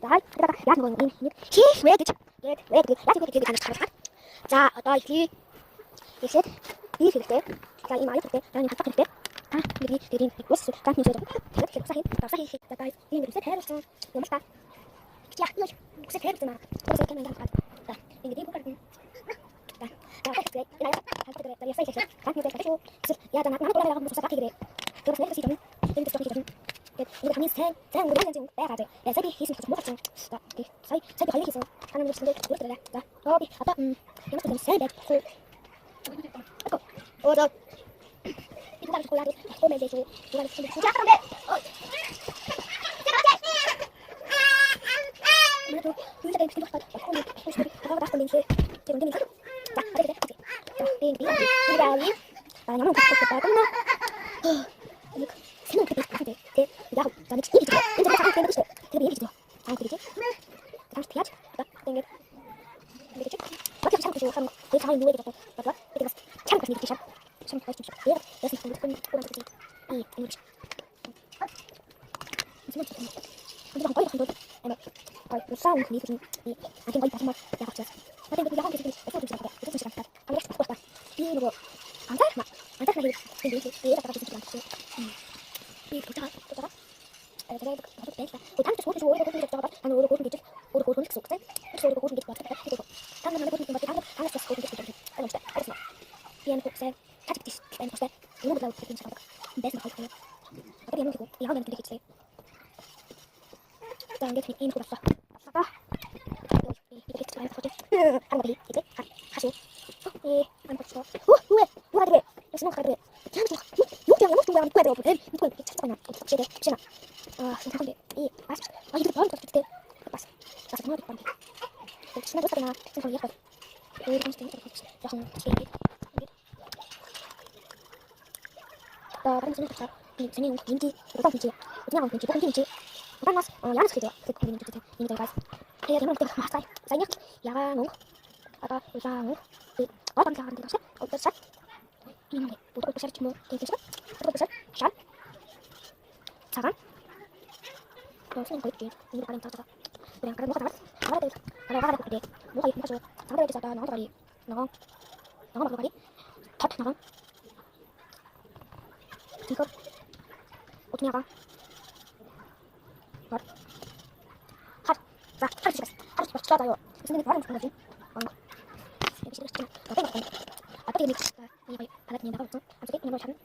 За яаж нөгөө юм хийх вэ гэж яаж харуулах. За одоо ихлий ихлээд би хэрэгтэй. За ийм аюул хэрэгтэй. Yani хатах хэрэгтэй. Та нэг дэрийн ус тань хийж байгаа. Тэгэхээр сахин давсаа хийх гэдэг ийм үсээ тайруулсан юм байна. Я юу үсээ тайруулсан аа. Үсээ тайруулсан аа. За ингэ ийм бүгд. За тэгэхээр я сая хийх. Тань хийж байгаа. Я да надад байгаа хүмүүс сахах хэрэгтэй. Тэр нэг зүйл юм. Энэ зүйл юм. 이거 당연히 생 우리는 지금 빼가지. 야, 세비 희생 좀 못하지. 자, 세비 관리 희생 하는 거 근데 그렇더래. 자, 어비 아빠 이거 좀 세배. 저 이거 가지고 골라도 오면 되지. 이거 좀 진짜 그런데. 그래도 우리가 되게 힘들어. 오늘 혹시 나가 나가 링크 지금 되는 거. 자, 그래. 자, 빙빙. 우리가 나 너무 바쁘다. 끝나. 생각 그때 하는데 제 야호 저는 일이 좀 이제 다 되는 거지. 되게 일이 좀 아, 그러지? 다시 돼야지. 나 땡겨. 그러지? 어떻게 참고 하는 내 자의 누에 되고 맞아? 내가 참고 있는 기샷. 참고 있는 기샷. 내가 여기서 좀 그런 거지. 이 이거. 무슨 소리야? 근데 거의 한 번. 아마 거의 싸움 그 미국 이 아직 거의 마지막 야학자. 근데 그 야학 기술이 어떻게 좀 잘해. 무슨 시간 다. 한 개씩 바꿨다. 이 누구 안 돼? 안 돼? 이 얘가 가지고 있는 거. 이 도착. 제가 이거 가지고 냈다. 그 다음 주 소주 오래 고생 됐다가 나는 오래 고생 됐지. 오래 고생 됐어. 그때 오래 고생 됐다. 그리고 다음에 나는 고생 됐다. 다음에 됐어. 고생 됐어. 알았어. 얘는 복세. 같이 붙이시. 얘는 복세. 이런 거 나오고 괜찮아. 내가 거의 거의. 어떻게 하면 되고 이 하면 되겠지. 자, 이게 이 돌았어. 아빠. 이렇게 잘 거지. 하는 거지. 이제 하시. 안 봤어. 왜? 누가 그래? 무슨 거 그래? 그냥 너무 좋아하는 거야. 내가 보면 이거 찾잖아. 확실히 혹시나 진짜 근데 이 이거 바로 또 봤어. 나 정말 봤는데. 혹시나 못 사나 생각 이해하거든. 왜 이런 식으로 약간 이게 나 다른 생각 없어. 이 생애 인기 어떤 인지 그냥 인지 어떤 인지 어떤 맛 야는 스키죠. 그 고민이 좀 이미 내가 해야 되는 때 사이냐 야노 아까 야노 이 어떤 게 하는데 다시 어떤 샷 이놈의 모두 샷이 뭐 되게 싫어? 어떤 샷 자간 선생님 보여줄게. 이거 가령 자자자 그냥 가령 뭐가 나가야 돼. 나가야 돼. 뭐가 이쁜 거죠. 장가야 되자. 나가자 가리 나가 먹어 가리 덧 나가 이거 어떻게 나가 하루 집어요. 무슨 일이 많은 거지? 여기 싫어. 너 빼먹어. 어떻게 미쳤어? 이거 발라드니 나가 없어? 아직이 이걸 잘은